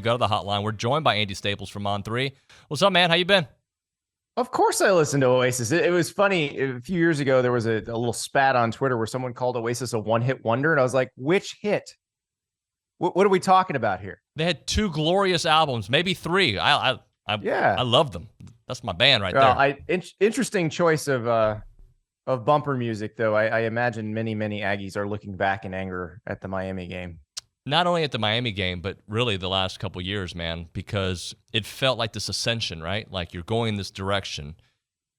Go to the hotline. We're joined by Andy Staples from On3. What's up, man? How you been? Of course I listened to Oasis. It was funny. A few years ago, there was a little spat on Twitter where someone called Oasis a one-hit wonder. And I was like, which hit? What are we talking about here? They had 2 glorious albums, maybe 3. I love them. That's my band right there. Interesting choice of bumper music, though. I imagine many Aggies are looking back in anger at the Miami game. Not only at the Miami game, but really the last couple years, man, because it felt like this ascension, right? Like you're going in this direction.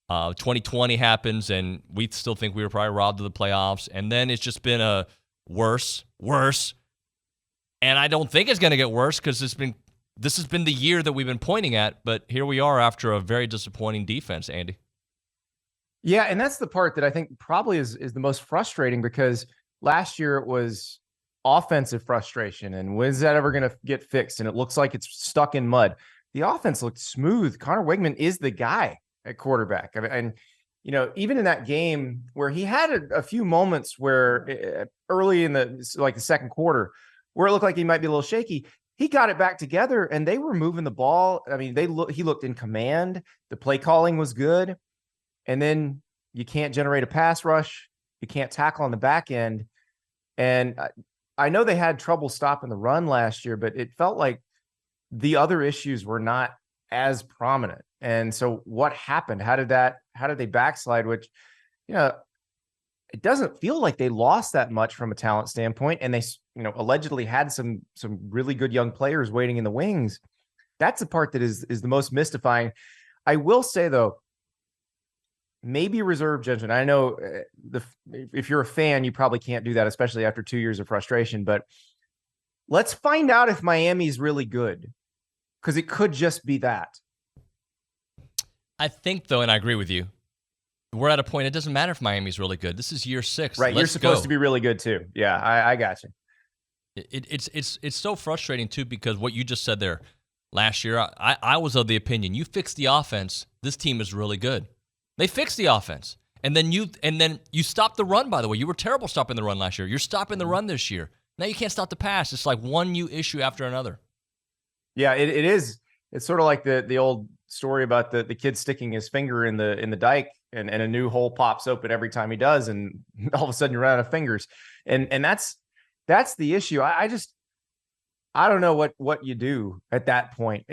2020 happens, and we still think we were probably robbed of the playoffs. And then it's just been a worse. And I don't think it's going to get worse because this has been the year that we've been pointing at. But here we are after a very disappointing defense, Andy. Yeah, and that's the part that I think probably is the most frustrating, because last year it was offensive frustration, and when's that ever going to get fixed? And it looks like it's stuck in mud. The offense looked smooth. Connor Wegman is the guy at quarterback. And even in that game where he had a few moments where early in the second quarter where it looked like he might be a little shaky, he got it back together and they were moving the ball. I mean, he looked in command. The play calling was good. And then you can't generate a pass rush. You can't tackle on the back end. And I know they had trouble stopping the run last year, but it felt like the other issues were not as prominent. And so what happened? How did they backslide? Which, it doesn't feel like they lost that much from a talent standpoint. And they, allegedly had some really good young players waiting in the wings. That's the part that is the most mystifying. I will say, though, maybe reserve judgment. I know if you're a fan, you probably can't do that, especially after 2 years of frustration. But let's find out if Miami's really good, because it could just be that. I think, though, and I agree with you, we're at a point, it doesn't matter if Miami's really good. This is year 6. Right, you're supposed to be really good, too. Yeah, I got you. It's so frustrating, too, because what you just said there, last year, I was of the opinion, you fix the offense, this team is really good. They fixed the offense, and then you stopped the run. By the way, you were terrible stopping the run last year. You're stopping the run this year. Now you can't stop the pass. It's like one new issue after another. Yeah, it is. It's sort of like the old story about the kid sticking his finger in the dike, and a new hole pops open every time he does, and all of a sudden you run out of fingers. And that's the issue. I don't know what you do at that point.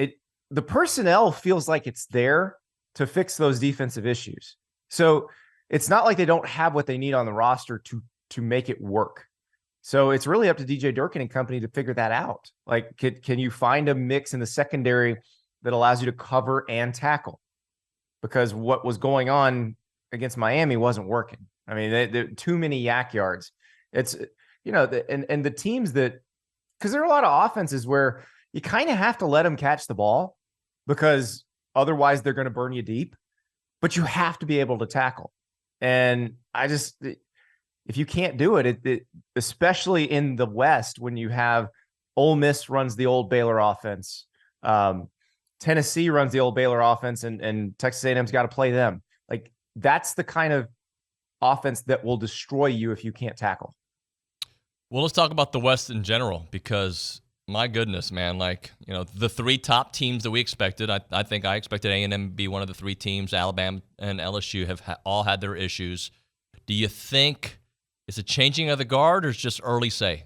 The personnel feels like it's there to fix those defensive issues. So it's not like they don't have what they need on the roster to make it work. So it's really up to DJ Durkin and company to figure that out. Like, can you find a mix in the secondary that allows you to cover and tackle? Because what was going on against Miami wasn't working. I mean, they too many yak yards. It's, and the teams that, because there are a lot of offenses where you kind of have to let them catch the ball, because otherwise they're going to burn you deep, but you have to be able to tackle. And if you can't do it, especially in the West, when you have Ole Miss runs the old Baylor offense, Tennessee runs the old Baylor offense, and Texas A&M's got to play them. Like, that's the kind of offense that will destroy you if you can't tackle. Well, let's talk about the West in general, because my goodness, man, the 3 top teams that we expected, I think I expected A&M to be one of the 3 teams. Alabama and LSU have all had their issues. Do you think it's a changing of the guard, or it's just early say?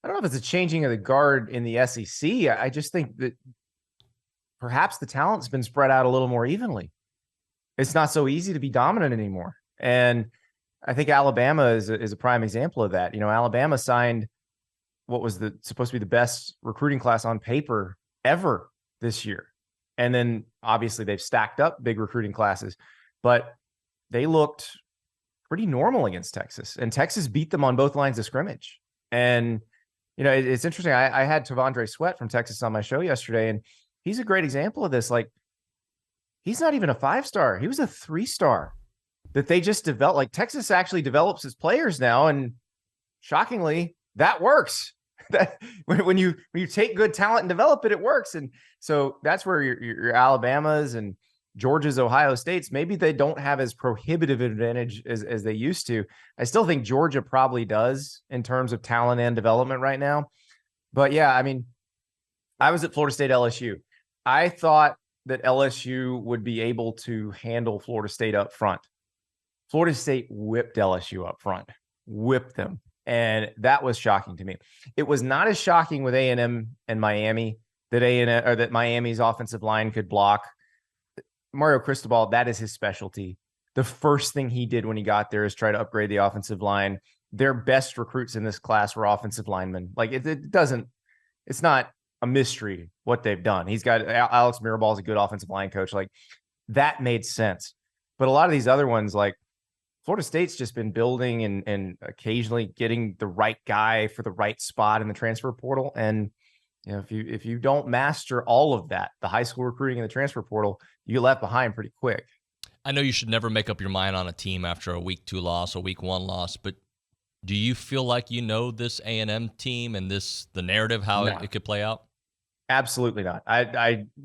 I don't know if it's a changing of the guard in the SEC. I just think that perhaps the talent's been spread out a little more evenly. It's not so easy to be dominant anymore. And I think Alabama is a prime example of that. Alabama signed what was supposed to be the best recruiting class on paper ever this year. And then obviously they've stacked up big recruiting classes, but they looked pretty normal against Texas, and Texas beat them on both lines of scrimmage. And, it's interesting. I had Tavondre Sweat from Texas on my show yesterday, and he's a great example of this. Like, he's not even a 5-star. He was a 3-star that they just developed. Like, Texas actually develops his players now. And shockingly, that works. That when you take good talent and develop it, it works. And so that's where your Alabamas and Georgia's, Ohio State's, maybe they don't have as prohibitive advantage as they used to. I still think Georgia probably does in terms of talent and development right now. But yeah, I mean, I was at Florida State LSU. I thought that LSU would be able to handle Florida State up front. Florida State whipped LSU up front, whipped them. And that was shocking to me. It was not as shocking with A&M and Miami that Miami's offensive line could block. Mario Cristobal, that is his specialty. The first thing he did when he got there is try to upgrade the offensive line. Their best recruits in this class were offensive linemen. Like it's not a mystery what they've done. He's got Alex Mirabal is a good offensive line coach. Like that made sense. But a lot of these other ones, like Florida State's just been building and occasionally getting the right guy for the right spot in the transfer portal. And if you don't master all of that, the high school recruiting and the transfer portal, you get left behind pretty quick. I know you should never make up your mind on a team after a week 2 loss, a week 1 loss, but do you feel like you know this A&M team and the narrative, how it could play out? Absolutely not.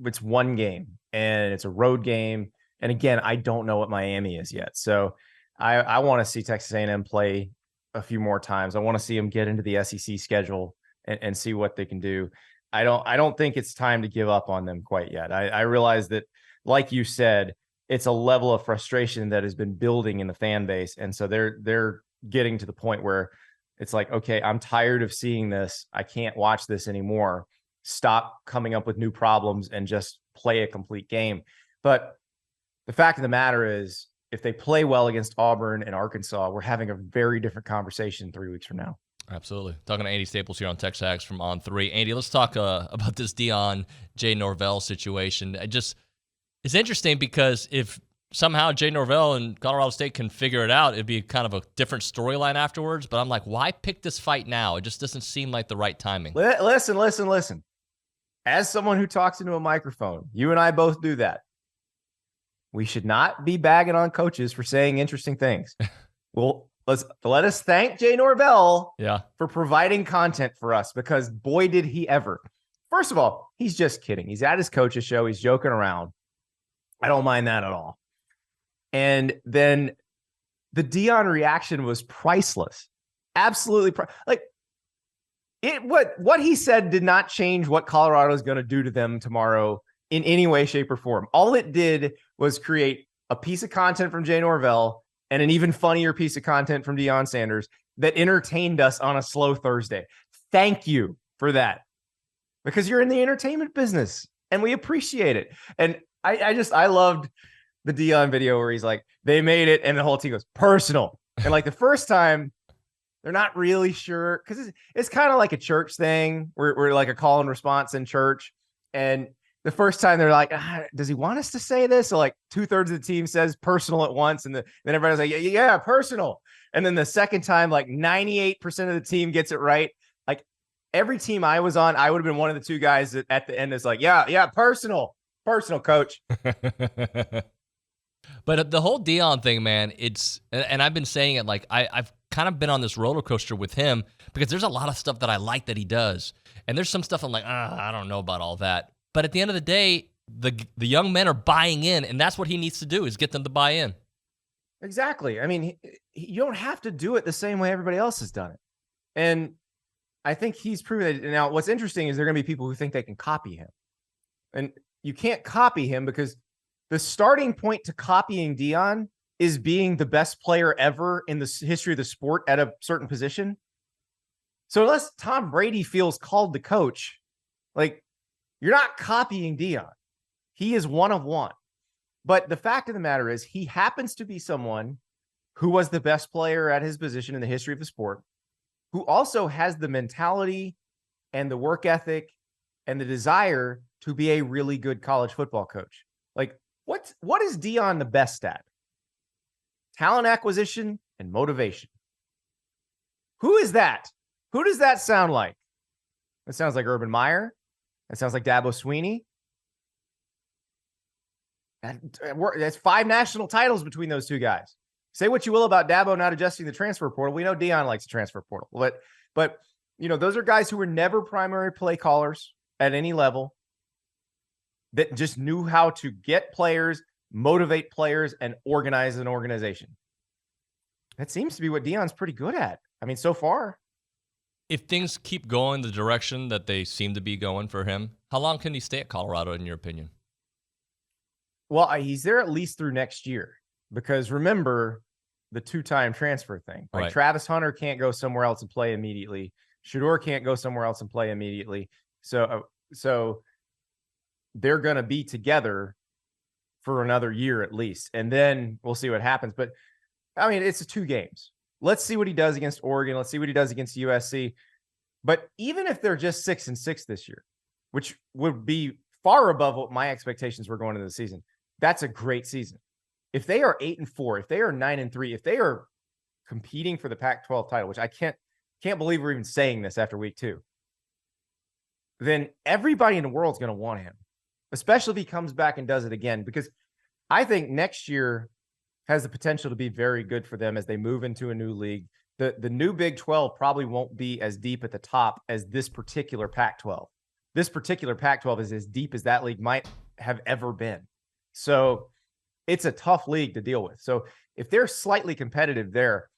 It's one game and it's a road game. And again, I don't know what Miami is yet. So I want to see Texas A&M play a few more times. I want to see them get into the SEC schedule and see what they can do. I don't think it's time to give up on them quite yet. I realize that, like you said, it's a level of frustration that has been building in the fan base. And so they're getting to the point where it's like, okay, I'm tired of seeing this. I can't watch this anymore. Stop coming up with new problems and just play a complete game. But the fact of the matter is, if they play well against Auburn and Arkansas, we're having a very different conversation 3 weeks from now. Absolutely. Talking to Andy Staples here on TexAgs from On3. Andy, let's talk about this Deion J. Norvell situation. It's interesting because if somehow Jay Norvell and Colorado State can figure it out, it'd be kind of a different storyline afterwards. But I'm like, why pick this fight now? It just doesn't seem like the right timing. Listen. As someone who talks into a microphone, you and I both do that. We should not be bagging on coaches for saying interesting things. Well, let us thank Jay Norvell for providing content for us, because boy, did he ever. First of all, he's just kidding. He's at his coach's show. He's joking around. I don't mind that at all. And then the Deion reaction was priceless. Absolutely. What he said did not change what Colorado is going to do to them tomorrow in any way, shape, or form. All it did was create a piece of content from Jay Norvell and an even funnier piece of content from Deion Sanders that entertained us on a slow Thursday. Thank you for that, because you're in the entertainment business and we appreciate it. And I loved the Deion video where he's like, they made it, and the whole team goes personal. And like the first time, they're not really sure, because it's kind of like a church thing. We're like a call and response in church. And the first time they're like, does he want us to say this? So like 2/3 of the team says personal at once. And then everybody's like, yeah, personal. And then the second time, like 98% of the team gets it right. Like every team I was on, I would have been one of the two guys that at the end is like, yeah, personal, coach. But the whole Deion thing, man, and I've been saying it, like I've kind of been on this roller coaster with him, because there's a lot of stuff that I like that he does. And there's some stuff I'm like, I don't know about all that. But at the end of the day, the young men are buying in, and that's what he needs to do, is get them to buy in. Exactly. I mean, you don't have to do it the same way everybody else has done it. And I think he's proven that. Now, what's interesting is there are going to be people who think they can copy him. And you can't copy him, because the starting point to copying Deion is being the best player ever in the history of the sport at a certain position. So unless Tom Brady feels called to coach, like, you're not copying Deion. He is one of one. But the fact of the matter is, he happens to be someone who was the best player at his position in the history of the sport, who also has the mentality and the work ethic and the desire to be a really good college football coach. Like, what is Deion the best at? Talent acquisition and motivation. Who is that? Who does that sound like? It sounds like Urban Meyer. That sounds like Dabo Swinney. That's 5 national titles between those two guys. Say what you will about Dabo not adjusting the transfer portal. We know Deion likes the transfer portal. But those are guys who were never primary play callers at any level, that just knew how to get players, motivate players, and organize an organization. That seems to be what Deion's pretty good at. I mean, so far. If things keep going the direction that they seem to be going for him, how long can he stay at Colorado, in your opinion? Well, he's there at least through next year, because remember the 2-time transfer thing. Like Right. Travis Hunter can't go somewhere else and play immediately. Shedeur can't go somewhere else and play immediately. So they're going to be together for another year at least, and then we'll see what happens. But I mean, it's 2 games. Let's see what he does against Oregon. Let's see what he does against USC. But even if they're just 6-6 this year, which would be far above what my expectations were going into the season, that's a great season. If they are 8-4, if they are 9-3, if they are competing for the Pac-12 title, which I can't believe we're even saying this after week 2, then everybody in the world is going to want him, especially if he comes back and does it again, because I think next year has the potential to be very good for them as they move into a new league. The new Big 12 probably won't be as deep at the top as this particular Pac-12. This particular Pac-12 is as deep as that league might have ever been. So it's a tough league to deal with. So if they're slightly competitive there,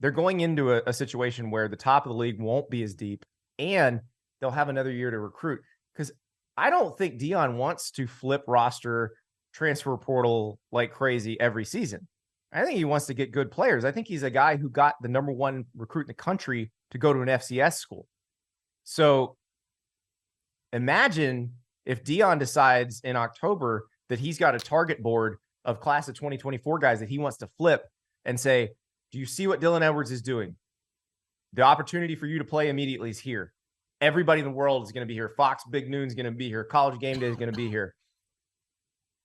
they're going into a situation where the top of the league won't be as deep, and they'll have another year to recruit. Because I don't think Deion wants to flip roster, transfer portal like crazy every season. I think he wants to get good players. I think he's a guy who got the number 1 recruit in the country to go to an FCS school. So imagine if Deion decides in October that he's got a target board of class of 2024 guys that he wants to flip and say, do you see what Dylan Edwards is doing? The opportunity for you to play immediately is here. Everybody in the world is going to be here. Fox Big Noon is going to be here. College Game Day is going to be here.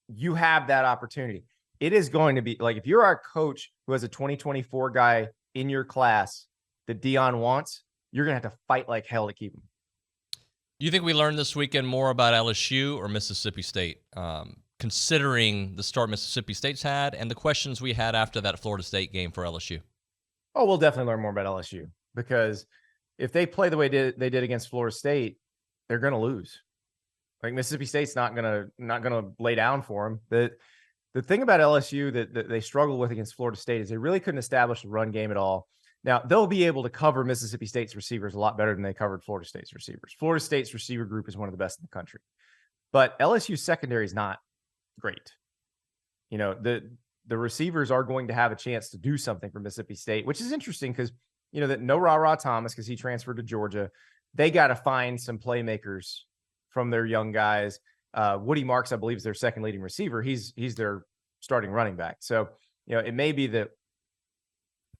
You have that opportunity. It is going to be like, if you're our coach who has a 2024 guy in your class that Deion wants, you're going to have to fight like hell to keep him. Do you think we learned this weekend more about LSU or Mississippi State, considering the start Mississippi State's had and the questions we had after that Florida State game for LSU? Oh, we'll definitely learn more about LSU, because if they play the way they did against Florida State, they're going to lose. Like, Mississippi State's not going to lay down for them. The thing about LSU that they struggled with against Florida State is they really couldn't establish a run game at all. Now, they'll be able to cover Mississippi State's receivers a lot better than they covered Florida State's receivers. Florida State's receiver group is one of the best in the country. But LSU's secondary is not great. You know, the receivers are going to have a chance to do something for Mississippi State, which is interesting because, you know, that no Ra Thomas, because he transferred to Georgia. They got to find some playmakers from their young guys. Woody Marks, I believe, is their second leading receiver. He's their starting running back. So, you know, it may be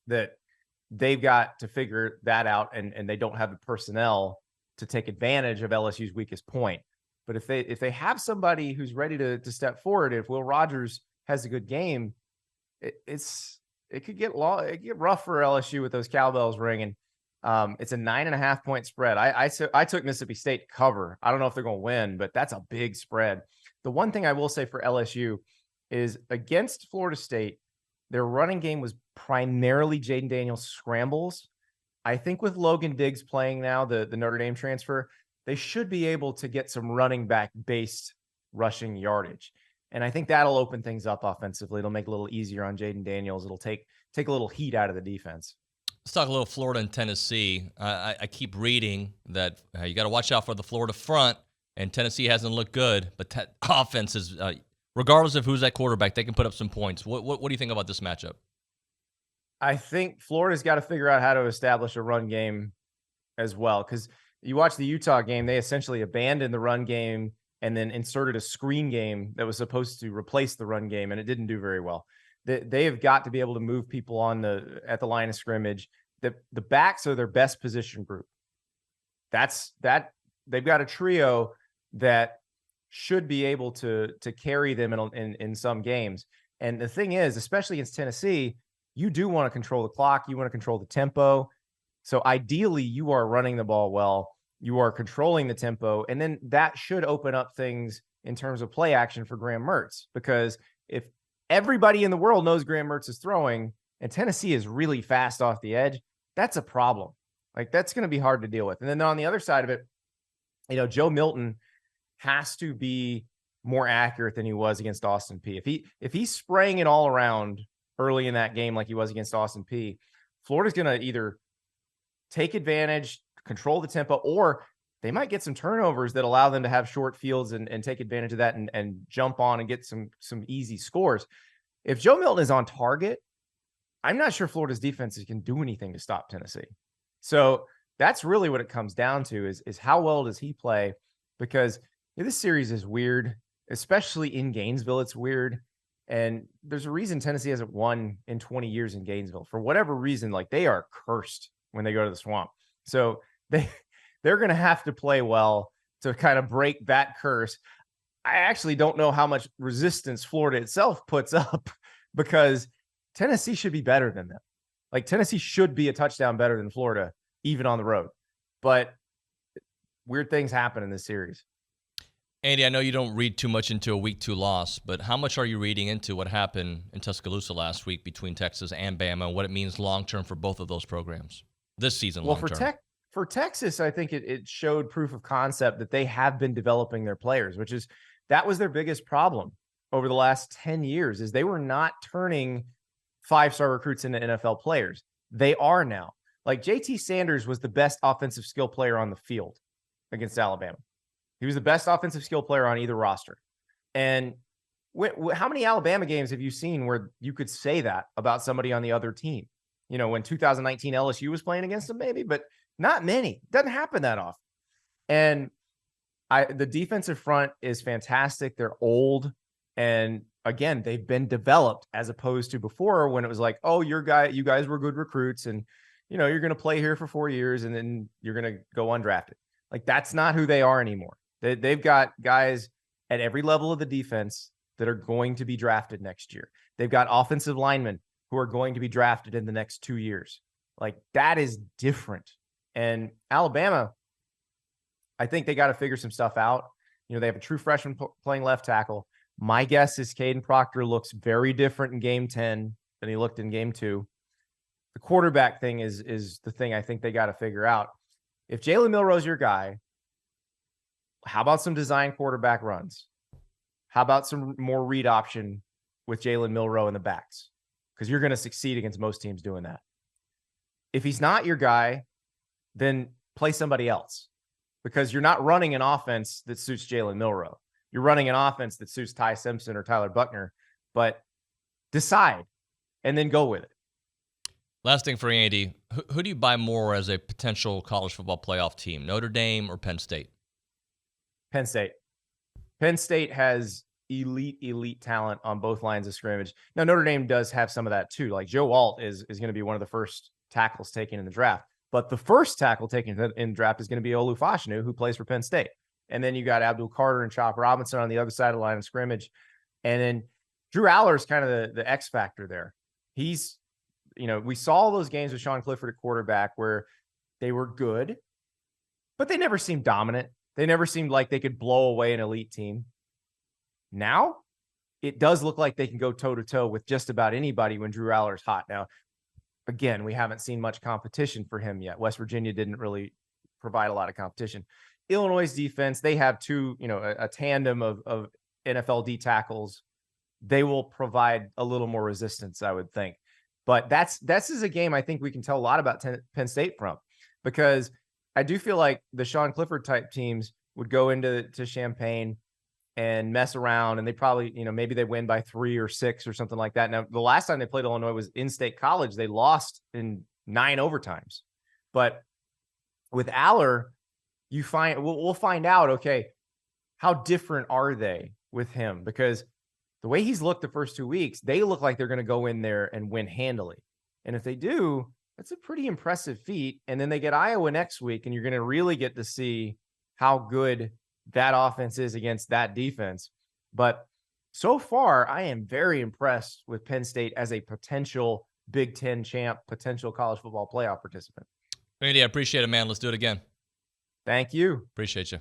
that they've got to figure that out, and they don't have the personnel to take advantage of LSU's weakest point. But if they have somebody who's ready to step forward, if Will Rogers has a good game, it could get rough for LSU with those cowbells ringing. It's a 9.5 point spread. I took Mississippi State to cover. I don't know if they're going to win, but that's a big spread. The one thing I will say for LSU is against Florida State, their running game was primarily Jaden Daniels scrambles. I think with Logan Diggs playing now, the Notre Dame transfer, they should be able to get some running back based rushing yardage. And I think that'll open things up offensively. It'll make it a little easier on Jaden Daniels. It'll take a little heat out of the defense. Let's talk a little Florida and Tennessee. I keep reading that you got to watch out for the Florida front, and Tennessee hasn't looked good, but offense is, regardless of who's at quarterback, they can put up some points. What do you think about this matchup? I think Florida's got to figure out how to establish a run game as well, because you watch the Utah game, they essentially abandoned the run game and then inserted a screen game that was supposed to replace the run game, and it didn't do very well. They have got to be able to move people at the line of scrimmage. The backs are their best position group. They've got a trio that should be able to carry them in some games. And the thing is, especially against Tennessee, you do want to control the clock. You want to control the tempo. So ideally, you are running the ball well. You are controlling the tempo. And then that should open up things in terms of play action for Graham Mertz. Because if everybody in the world knows Graham Mertz is throwing and Tennessee is really fast off the edge, that's a problem. Like, that's going to be hard to deal with. And then on the other side of it, you know, Joe Milton has to be more accurate than he was against Austin Peay. If he's spraying it all around early in that game like he was against Austin Peay, Florida's going to either take advantage, control the tempo, or they might get some turnovers that allow them to have short fields and take advantage of that and jump on and get some easy scores. If Joe Milton is on target, I'm not sure Florida's defenses can do anything to stop Tennessee. So that's really what it comes down to is how well does he play? Because this series is weird, especially in Gainesville. It's weird. And there's a reason Tennessee hasn't won in 20 years in Gainesville. For whatever reason, like they are cursed when they go to the Swamp. So they're going to have to play well to kind of break that curse. I actually don't know how much resistance Florida itself puts up because Tennessee should be better than them. Like Tennessee should be a touchdown better than Florida, even on the road. But weird things happen in this series. Andy, I know you don't read too much into a week 2 loss, but how much are you reading into what happened in Tuscaloosa last week between Texas and Bama and what it means long-term for both of those programs this season long-term? For Texas, I think it showed proof of concept that they have been developing their players, that was their biggest problem over the last 10 years is they were not turning 5-star recruits into NFL players. They are now. Like JT Sanders was the best offensive skill player on the field against Alabama. He was the best offensive skill player on either roster. And how many Alabama games have you seen where you could say that about somebody on the other team? You know, when 2019 LSU was playing against them, maybe, but not many. Doesn't happen that often. And the defensive front is fantastic. They're old. And again, they've been developed as opposed to before when it was like, oh, you guys were good recruits and, you know, you're going to play here for 4 years and then you're going to go undrafted. Like that's not who they are anymore. They've got guys at every level of the defense that are going to be drafted next year. They've got offensive linemen who are going to be drafted in the next 2 years. Like that is different. And Alabama, I think they got to figure some stuff out. You know, they have a true freshman playing left tackle. My guess is Caden Proctor looks very different in game 10 than he looked in game 2. The quarterback thing is the thing I think they got to figure out. If Jalen Milroe's your guy, how about some design quarterback runs? How about some more read option with Jalen Milroe in the backs? Because you're going to succeed against most teams doing that. If he's not your guy, then play somebody else. Because you're not running an offense that suits Jalen Milroe. You're running an offense that suits Ty Simpson or Tyler Buckner. But decide and then go with it. Last thing for Andy, who do you buy more as a potential college football playoff team, Notre Dame or Penn State? Penn State. Penn State has elite talent on both lines of scrimmage. Now, Notre Dame does have some of that too. Like Joe Alt is going to be one of the first tackles taken in the draft. But the first tackle taken in the draft is going to be Olu Fashanu, who plays for Penn State. And then you got Abdul Carter and Chop Robinson on the other side of the line of scrimmage. And then Drew Aller is kind of the X factor there. He's, you know, we saw those games with Sean Clifford at quarterback where they were good, but they never seemed dominant. They never seemed like they could blow away an elite team. Now, it does look like they can go toe-to-toe with just about anybody when Drew Aller's hot. Now, again, we haven't seen much competition for him yet. West Virginia didn't really provide a lot of competition. Illinois' defense, they have a tandem of NFL D tackles. They will provide a little more resistance, I would think. But this is a game I think we can tell a lot about Penn State from, because I do feel like the Sean Clifford type teams would go into Champaign and mess around, and they probably, maybe they win by 3 or 6 or something like that. Now, the last time they played Illinois was in-state college. They lost in 9 overtimes. But with Aller, we'll find out, okay, how different are they with him? Because the way he's looked the first 2 weeks, they look like they're going to go in there and win handily. And if they do, that's a pretty impressive feat. And then they get Iowa next week, and you're going to really get to see how good that offense is against that defense. But so far, I am very impressed with Penn State as a potential Big Ten champ, potential college football playoff participant. Andy, I appreciate it, man. Let's do it again. Thank you. Appreciate you.